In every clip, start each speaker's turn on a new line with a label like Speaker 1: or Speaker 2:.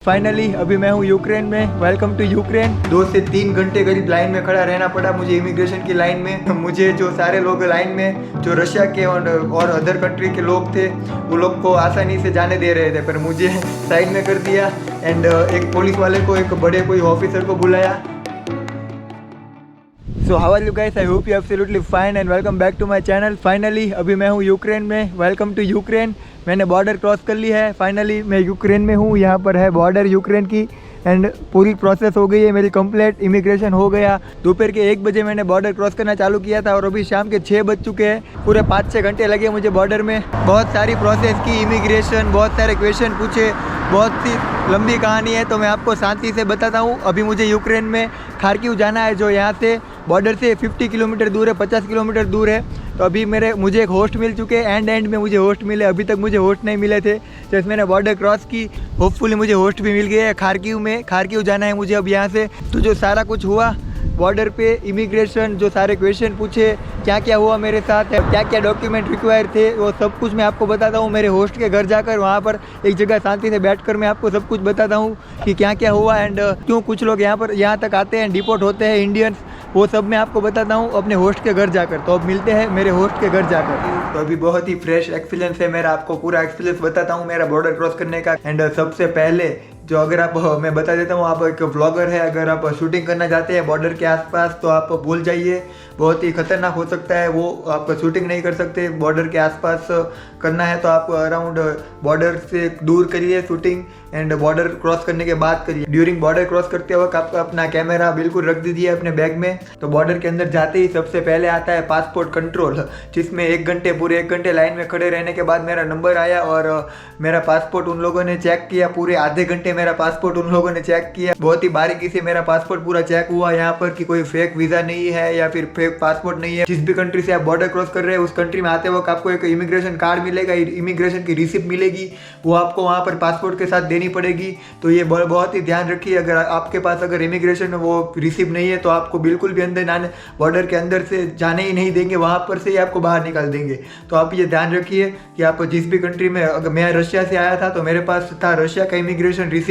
Speaker 1: Finally अभी मैं हूँ यूक्रेन में। Welcome to Ukraine. 2 से 3 घंटे करीब लाइन में खड़ा रहना पड़ा मुझे इमिग्रेशन की लाइन में। मुझे जो सारे लोग लाइन में जो रशिया के और अदर कंट्री के लोग थे वो लोग को आसानी से जाने दे रहे थे, पर मुझे साइड में कर दिया एंड एक पुलिस वाले को, एक बड़े कोई ऑफिसर को बुलाया। So how are you guys, I hope you absolutely fine and welcome back to my channel. Finally अभी मैं हूँ यूक्रेन में। Welcome to Ukraine. मैंने बॉर्डर क्रॉस कर ली है। फाइनली मैं यूक्रेन में हूँ। यहाँ पर है बॉर्डर यूक्रेन की एंड पूरी प्रोसेस हो गई है मेरी कंप्लीट। इमिग्रेशन हो गया। दोपहर के 1 बजे मैंने बॉर्डर क्रॉस करना चालू किया था और अभी शाम के 6 बज चुके हैं। पूरे 5-6 घंटे लगे मुझे बॉर्डर में। बहुत सारी प्रोसेस की इमिग्रेशन, बहुत सारे क्वेश्चन पूछे, बहुत सी लंबी कहानी है, तो मैं आपको शांति से बताता हूँ। अभी मुझे यूक्रेन में खार्किव जाना है, जो यहाँ से बॉर्डर से 50 किलोमीटर दूर है, 50 किलोमीटर दूर है। तो अभी मुझे एक होस्ट मिल चुके हैं। एंड में मुझे होस्ट मिले। अभी तक मुझे होस्ट नहीं मिले थे, जैसे मैंने बॉर्डर क्रॉस की। होपफुली मुझे होस्ट भी मिल गए हैं। खार्किव में, खार्किव जाना है मुझे अब यहाँ से। तो जो सारा कुछ हुआ बॉर्डर पे, इमिग्रेशन, जो सारे क्वेश्चन पूछे, क्या क्या हुआ मेरे साथ, क्या क्या डॉक्यूमेंट रिक्वायर थे, वो सब कुछ मैं आपको बताता हूँ मेरे होस्ट के घर जाकर। वहाँ पर एक जगह शांति से बैठकर मैं आपको सब कुछ बताता हूँ कि क्या क्या हुआ एंड क्यों कुछ लोग यहाँ तक आते हैं, डिपोर्ट होते हैं इंडियंस, वो सब मैं आपको बताता हूँ अपने होस्ट के घर जाकर। तो अब मिलते हैं मेरे होस्ट के घर जाकर। तो अभी बहुत ही फ्रेश एक्सपीरियंस है मेरा, आपको पूरा एक्सपीरियंस बताता हूँ मेरा बॉर्डर क्रॉस करने का। एंड सबसे पहले जो अगर आप, मैं बता देता हूँ, आप एक व्लॉगर है, अगर आप शूटिंग करना चाहते हैं बॉर्डर के आसपास तो आप भूल जाइए, बहुत ही खतरनाक हो सकता है वो। आप शूटिंग नहीं कर सकते। बॉर्डर के आसपास करना है तो आप अराउंड बॉर्डर से दूर करिए शूटिंग एंड बॉर्डर क्रॉस करने के बाद करिए। ड्यूरिंग बॉर्डर क्रॉस करते वक्त आप अपना कैमरा बिल्कुल रख दीजिए अपने बैग में। तो बॉर्डर के अंदर जाते ही सबसे पहले आता है पासपोर्ट कंट्रोल, जिसमें 1 घंटे, पूरे 1 घंटे लाइन में खड़े रहने के बाद मेरा नंबर आया और मेरा पासपोर्ट उन लोगों ने चेक किया। पूरे आधे घंटे मेरा पासपोर्ट उन लोगों ने चेक किया। बहुत ही बारीकी से मेरा पासपोर्ट पूरा चेक हुआ यहाँ पर कि कोई फेक वीज़ा नहीं है या फिर फेक पासपोर्ट नहीं है। जिस भी कंट्री से आप बॉर्डर क्रॉस कर रहे हैं उस कंट्री में आते वक्त आपको एक इमिग्रेशन कार्ड मिलेगा, इमिग्रेशन की रिसिप्ट मिलेगी, वो आपको वहाँ पर पासपोर्ट के साथ देनी पड़ेगी। तो ये बहुत ही ध्यान रखिए, अगर आपके पास अगर इमिग्रेशन वो रिसिप्ट नहीं है तो आपको बिल्कुल भी अंदर आने, बॉर्डर के अंदर से जाने ही नहीं देंगे, वहाँ पर से ही आपको बाहर निकाल देंगे। तो आप ये ध्यान रखिए कि आप जिस भी कंट्री में, अगर मैं रशिया से आया था तो मेरे पास था रशिया का इमिग्रेशन रिसिप्ट,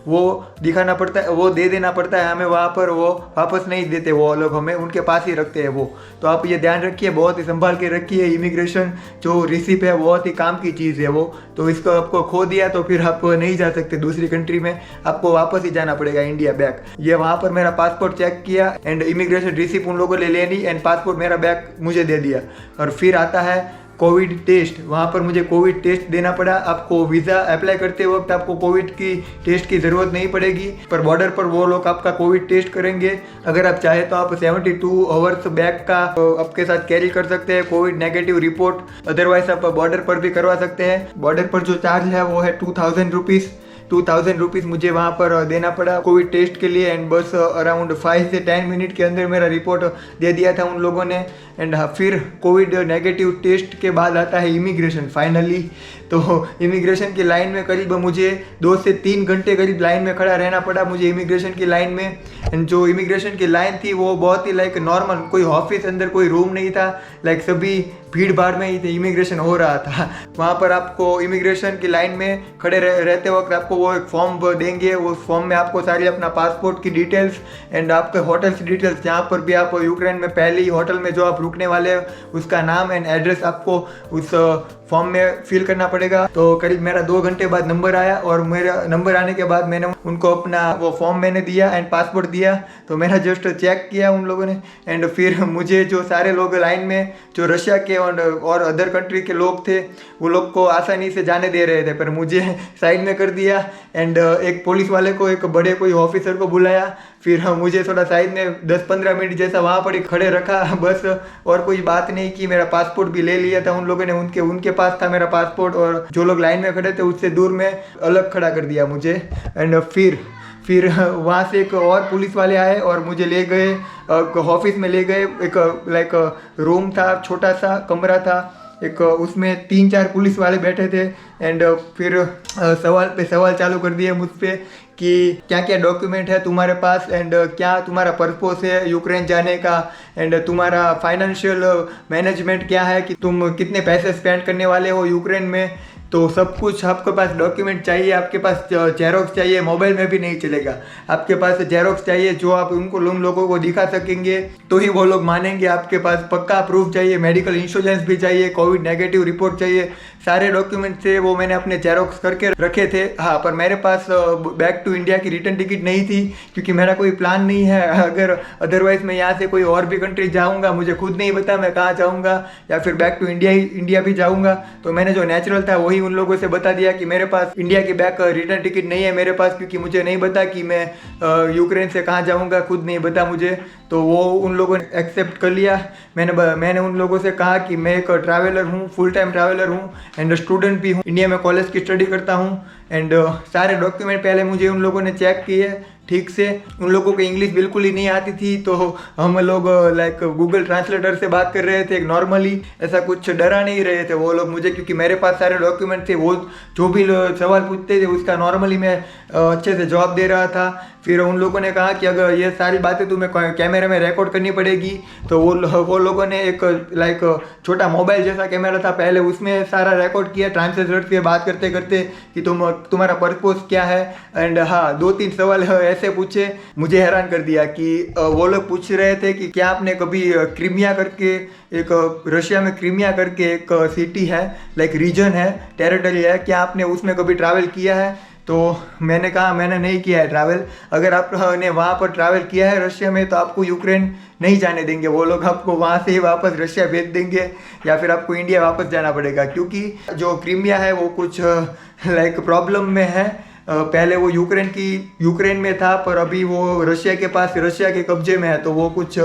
Speaker 1: वो दिखाना पड़ता है, वो दे देना पड़ता है हमें। वहाँ पर वो वापस नहीं देते वो लोग, हमें उनके पास ही रखते हैं वो। तो आप ये ध्यान रखिए, बहुत ही संभाल के रखिए। इमिग्रेशन जो रिसिप्ट है बहुत ही काम की चीज़ है वो। तो इसको आपको खो दिया तो फिर आप नहीं जा सकते दूसरी कंट्री में, आपको वापस ही जाना पड़ेगा इंडिया बैक। ये वहाँ पर मेरा पासपोर्ट चेक किया एंड इमिग्रेशन रिसिप्ट उन लोगों ने ले ली एंड पासपोर्ट मेरा बैक मुझे दे दिया। और फिर आता है कोविड टेस्ट। वहाँ पर मुझे कोविड टेस्ट देना पड़ा। आपको वीज़ा अप्लाई करते वक्त आपको कोविड की टेस्ट की ज़रूरत नहीं पड़ेगी, पर बॉर्डर पर वो लोग आपका कोविड टेस्ट करेंगे। अगर आप चाहे तो आप 72 आवर्स बैग का आपके साथ कैरी कर सकते हैं कोविड नेगेटिव रिपोर्ट। अदरवाइज आप बॉर्डर पर भी करवा सकते हैं। बॉर्डर पर जो चार्ज है वो है 2000 रुपीज़। 2000 रुपीज़ मुझे वहाँ पर देना पड़ा कोविड टेस्ट के लिए। एंड बस अराउंड 5 से 10 मिनट के अंदर मेरा रिपोर्ट दे दिया था उन लोगों ने। एंड फिर कोविड नेगेटिव टेस्ट के बाद आता है इमिग्रेशन फाइनली। तो इमिग्रेशन की लाइन में करीब मुझे 2 से 3 घंटे करीब लाइन में खड़ा रहना पड़ा मुझे इमिग्रेशन की लाइन में। एंड जो इमिग्रेशन की लाइन थी वो बहुत ही लाइक नॉर्मल, कोई ऑफिस अंदर कोई रूम नहीं था, लाइक सभी भीड़ भाड़ में ही इमिग्रेशन हो रहा था। वहाँ पर आपको इमिग्रेशन की लाइन में खड़े रहते वक्त आपको वो एक फॉर्म देंगे। उस फॉर्म में आपको सारी अपना पासपोर्ट की डिटेल्स एंड आपके होटल की डिटेल्स, जहाँ पर भी आप यूक्रेन में पहले ही होटल में जो आप रुकने वाले हैं उसका नाम एंड एड्रेस आपको उस फॉर्म में फिल करना पड़ेगा। तो करीब मेरा 2 घंटे बाद नंबर आया और मेरा नंबर आने के बाद मैंने उनको अपना वो फॉर्म मैंने दिया एंड पासपोर्ट दिया। तो मेरा जस्ट चेक किया उन लोगों ने एंड फिर मुझे जो सारे लोग लाइन में जो रशिया के और अदर कंट्री के लोग थे वो लोग को आसानी से जाने दे रहे थे, पर मुझे साइड में कर दिया एंड एक पुलिस वाले को, एक बड़े कोई ऑफिसर को बुलाया। फिर मुझे थोड़ा साइड में 10-15 मिनट जैसा वहाँ पर ही खड़े रखा बस, और कोई बात नहीं की। मेरा पासपोर्ट भी ले लिया था उन लोगों ने, उनके पास था मेरा पासपोर्ट, और जो लोग लाइन में खड़े थे उससे दूर में अलग खड़ा कर दिया मुझे। एंड फिर वहाँ से एक और पुलिस वाले आए और मुझे ले गए ऑफिस में ले गए। एक लाइक रूम था, छोटा सा कमरा था एक, उसमें 3-4 पुलिस वाले बैठे थे। एंड फिर सवाल पे सवाल चालू कर दिए मुझ पे कि क्या क्या डॉक्यूमेंट है तुम्हारे पास एंड क्या तुम्हारा पर्पस है यूक्रेन जाने का, एंड तुम्हारा फाइनेंशियल मैनेजमेंट क्या है कि तुम कितने पैसे स्पेंड करने वाले हो यूक्रेन में, तो सब कुछ आपके पास डॉक्यूमेंट चाहिए, आपके पास जेरोक्स चाहिए, मोबाइल में भी नहीं चलेगा, आपके पास जेरोक्स चाहिए जो आप उन लोगों को दिखा सकेंगे तो ही वो लोग मानेंगे। आपके पास पक्का प्रूफ चाहिए, मेडिकल इंश्योरेंस भी चाहिए, कोविड नेगेटिव रिपोर्ट चाहिए, सारे डॉक्यूमेंट थे वो मैंने अपने जेरोक्स करके रखे थे। हाँ, पर मेरे पास बैक टू इंडिया की रिटर्न टिकट नहीं थी क्योंकि मेरा कोई प्लान नहीं है। अगर अदरवाइज मैं यहाँ से कोई और भी कंट्री जाऊँगा, मुझे खुद नहीं पता मैं कहाँ जाऊँगा या फिर बैक टू इंडिया भी जाऊँगा, तो मैंने जो नेचुरल था वही उन लोगों से बता दिया कि मेरे पास इंडिया की बैक रिटर्न टिकट नहीं है मेरे पास, क्योंकि मुझे नहीं पता कि मैं यूक्रेन से कहाँ जाऊँगा, खुद नहीं पता मुझे। तो वो उन लोगों ने एक्सेप्ट कर लिया। मैंने उन लोगों से कहा कि मैं एक ट्रैवलर हूँ, फुल टाइम ट्रैवलर हूँ एंड स्टूडेंट भी हूँ, इंडिया में कॉलेज की स्टडी करता हूँ एंड सारे डॉक्यूमेंट पहले मुझे उन लोगों ने चेक किए ठीक से। उन लोगों को इंग्लिश बिल्कुल ही नहीं आती थी, तो हम लोग लाइक गूगल ट्रांसलेटर से बात कर रहे थे नॉर्मली, ऐसा कुछ डरा नहीं रहे थे वो लोग मुझे, क्योंकि मेरे पास सारे डॉक्यूमेंट थे। वो जो भी सवाल पूछते थे उसका नॉर्मली मैं अच्छे से जवाब दे रहा था। फिर उन लोगों ने कहा कि अगर ये सारी बातें तुम्हें कैमरे में रिकॉर्ड करनी पड़ेगी, तो वो लोगों ने एक लाइक छोटा मोबाइल जैसा कैमरा था पहले, उसमें सारा रिकॉर्ड किया ट्रांसलेटर से बात करते करते कि तुम्हारा पर्पस क्या है। एंड हाँ, 2-3 सवाल ऐसे पूछे, मुझे हैरान कर दिया कि वो लोग पूछ रहे थे कि क्या आपने कभी क्रीमिया करके एक रशिया में क्रीमिया करके एक सिटी है, लाइक रीजन है, टेरिटरी है, क्या आपने उसमें कभी ट्रैवल किया है? तो मैंने कहा मैंने नहीं किया है ट्रैवल। अगर आपने वहाँ पर ट्रैवल किया है रशिया में तो आपको यूक्रेन नहीं जाने देंगे वो लोग, आपको वहाँ से ही वापस रशिया भेज देंगे या फिर आपको इंडिया वापस जाना पड़ेगा, क्योंकि जो क्रीमिया है वो कुछ लाइक प्रॉब्लम में है। पहले वो यूक्रेन में था पर अभी वो रशिया के पास, रशिया के कब्जे में है, तो वो कुछ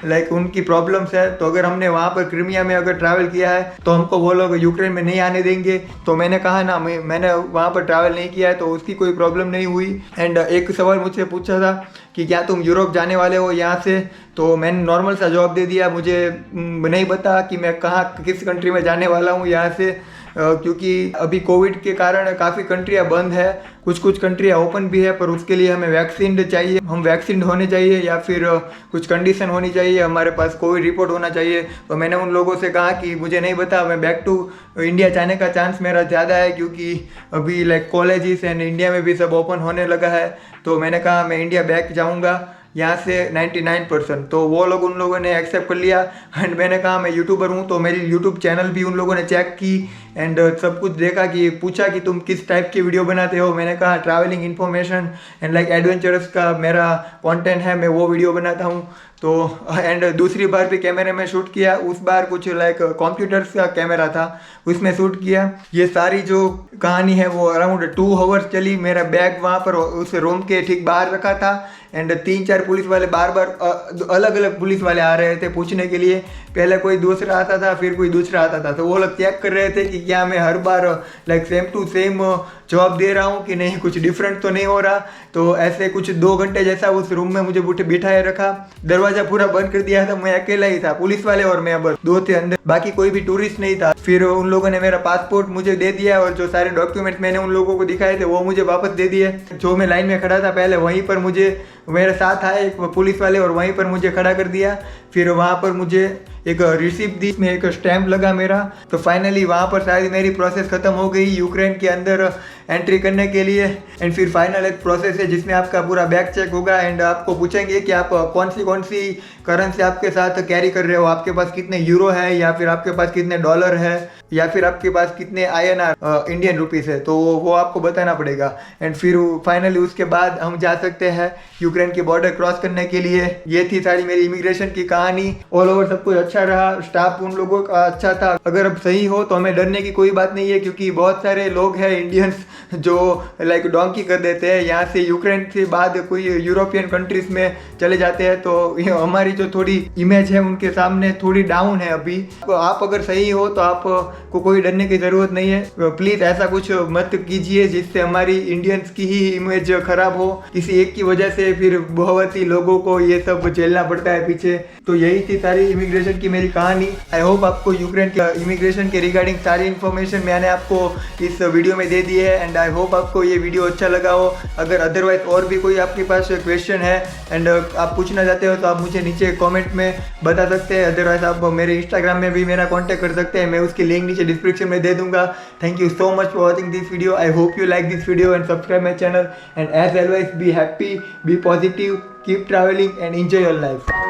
Speaker 1: लाइक उनकी प्रॉब्लम्स है। तो अगर हमने वहाँ पर क्रीमिया में अगर ट्रैवल किया है तो हमको वो लोग यूक्रेन में नहीं आने देंगे। तो मैंने कहा ना मैंने वहाँ पर ट्रैवल नहीं किया है तो उसकी कोई प्रॉब्लम नहीं हुई। एंड एक सवाल मुझसे पूछा था कि क्या तुम यूरोप जाने वाले हो यहाँ से, तो मैंने नॉर्मल सा जवाब दे दिया, मुझे नहीं पता कि मैं कहाँ किस कंट्री में जाने वाला हूँ यहाँ से, क्योंकि अभी कोविड के कारण काफ़ी कंट्रियाँ बंद है, कुछ कंट्रियाँ ओपन भी है, पर उसके लिए हमें वैक्सीन चाहिए, हम वैक्सीन होने चाहिए या फिर कुछ कंडीशन होनी चाहिए, हमारे पास कोविड रिपोर्ट होना चाहिए। तो मैंने उन लोगों से कहा कि मुझे नहीं पता, मैं बैक टू इंडिया जाने का चांस मेरा ज़्यादा है क्योंकि अभी लाइक कॉलेजेस एंड इंडिया में भी सब ओपन होने लगा है। तो मैंने कहा मैं इंडिया बैक जाऊँगा यहाँ से 99%। तो वो लोग उन लोगों ने एक्सेप्ट कर लिया। एंड मैंने कहा मैं यूट्यूबर हूँ, तो मेरी यूट्यूब चैनल भी उन लोगों ने चेक की एंड सब कुछ देखा, कि पूछा कि तुम किस टाइप की वीडियो बनाते हो। मैंने कहा travelling information and like adventurous का मेरा कंटेंट है, मैं वो वीडियो बनाता हूँ। तो एंड दूसरी बार भी कैमरे में शूट किया, उस बार कुछ लाइक कंप्यूटर्स का कैमरा था उसमें शूट किया। ये सारी जो कहानी है वो अराउंड 2 आवर्स चली। मेरा बैग वहाँ पर उस रूम के ठीक बाहर रखा था एंड 3-4 पुलिस वाले बार अलग अलग पुलिस वाले आ रहे थे पूछने के लिए। पहले कोई दूसरा आता था, फिर कोई दूसरा आता था, तो वो लोग चेक कर रहे थे कि क्या मैं हर बार लाइक सेम टू सेम जवाब दे रहा हूँ कि नहीं, कुछ डिफरेंट तो नहीं हो रहा। तो ऐसे कुछ 2 घंटे जैसा उस रूम में मुझे बिठाए रखा, दरवाजा पूरा बंद कर दिया था, मैं अकेला ही था, पुलिस वाले और मैं बस 2 थे अंदर, बाकी कोई भी टूरिस्ट नहीं था। फिर उन लोगों ने मेरा पासपोर्ट मुझे दे दिया और जो सारे डॉक्यूमेंट्स मैंने उन लोगों को दिखाए थे वो मुझे वापस दे दिए। जो मैं लाइन में खड़ा था पहले, वहीं पर मुझे मेरे साथ आए एक पुलिस वाले और वहीं पर मुझे खड़ा कर दिया। फिर वहाँ पर मुझे एक रिसिप्ट दी, में एक स्टैम्प लगा मेरा। तो फाइनली वहाँ पर सारी मेरी प्रोसेस ख़त्म हो गई यूक्रेन के अंदर एंट्री करने के लिए। एंड फिर फाइनल एक प्रोसेस है जिसमें आपका पूरा बैग चेक होगा एंड आपको पूछेंगे कि आप कौन सी करेंसी आपके साथ कैरी कर रहे हो, आपके पास कितने यूरो है या फिर आपके पास कितने डॉलर है या फिर आपके पास कितने INR इंडियन रुपीज़ है, तो वो आपको बताना पड़ेगा। एंड फिर फाइनली उसके बाद हम जा सकते हैं यूक्रेन की बॉर्डर क्रॉस करने के लिए। ये थी सारी मेरी इमिग्रेशन की कहानी। ऑल ओवर सब कुछ अच्छा रहा, स्टाफ उन लोगों का अच्छा था। अगर अब सही हो तो हमें डरने की कोई बात नहीं है, क्योंकि बहुत सारे लोग हैं इंडियंस जो लाइक डोंकी कर देते हैं, यहाँ से यूक्रेन के बाद कोई यूरोपियन कंट्रीज में चले जाते हैं। तो हमारी जो थोड़ी इमेज है उनके सामने थोड़ी डाउन है अभी। तो आप अगर सही हो तो आपको कोई डरने की ज़रूरत नहीं है। प्लीज़ ऐसा कुछ मत कीजिए जिससे हमारी इंडियंस की ही इमेज खराब हो, किसी एक की वजह से फिर बहुत ही लोगों को ये सब झेलना पड़ता है पीछे। तो यही थी सारी इमिग्रेशन की मेरी कहानी। आई होप आपको यूक्रेन के इमिग्रेशन के रिगार्डिंग सारी इन्फॉर्मेशन मैंने आपको इस वीडियो में दे दी है एंड आई होप आपको ये वीडियो अच्छा लगा हो। अगर अदरवाइज और भी कोई आपके पास क्वेश्चन है एंड आप पूछना चाहते हो तो आप मुझे नीचे नीचे कमेंट में बता सकते हैं। अदरवाइज आप मेरे इंस्टाग्राम में भी मेरा कांटेक्ट कर सकते हैं, मैं उसकी लिंक नीचे डिस्क्रिप्शन में दे दूंगा। Thank you so much for watching this video. I hope you like this video and subscribe my channel and as always be happy, be positive, keep travelling and enjoy your life.